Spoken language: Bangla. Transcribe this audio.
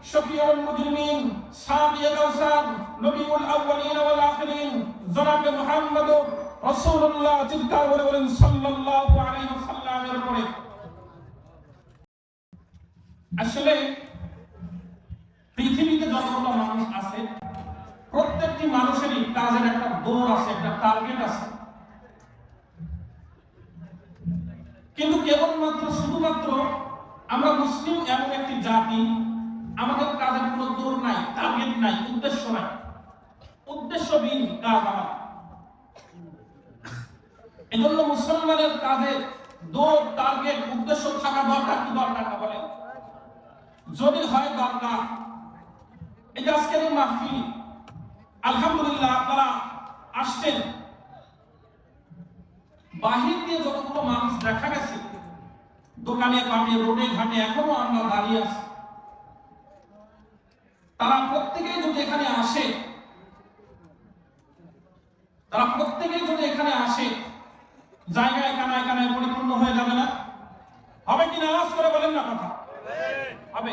শফিউল মুজরিমিন, সাদিয়ে কাউসার, নবীউল আউয়ালিন ওয়াল আখিরিন জনাবে মুহাম্মদুর রাসূলুল্লাহ চিৎকার করে বলেন সাল্লাল্লাহু আলাইহি ওয়াসাল্লামের উপরে। আসলে পৃথিবীতে যতগুলো মানুষ আছে প্রত্যেকটি মানুষেরই কাজের একটা দৌড় আছে, একটা টার্গেট আছে। কিন্তু কেবলমাত্র শুধুমাত্র আমরা মুসলিম এমন একটি জাতি, আমাদের কাজের কোনো দৌড় নাই, টার্গেট নাই, উদ্দেশ্য নাই, উদ্দেশ্যহীন কাজ আমার। এজন্য মুসলমানের কাজে দৌড়, টার্গেট, উদ্দেশ্য থাকা দরকার কি দরকার না বলেন? যদি হয় দরকার, এই যে আজকের এই মাহফিল, আলহামদুলিল্লাহ আপনারা আসছেন, বাহির দিয়ে যতগুলো মানুষ দেখা গেছে দোকানে পাটে রোডে ঘাটে এখনো আমরা দাঁড়িয়ে আছি, তারা প্রত্যেকেই যদি এখানে আসে, তারা প্রত্যেকেই যদি এখানে আসে, জায়গায় কানায় কানায় পরিপূর্ণ হয়ে যাবে না? হবে কিনা আওয়াজ করে বলেন না কথা? হবে।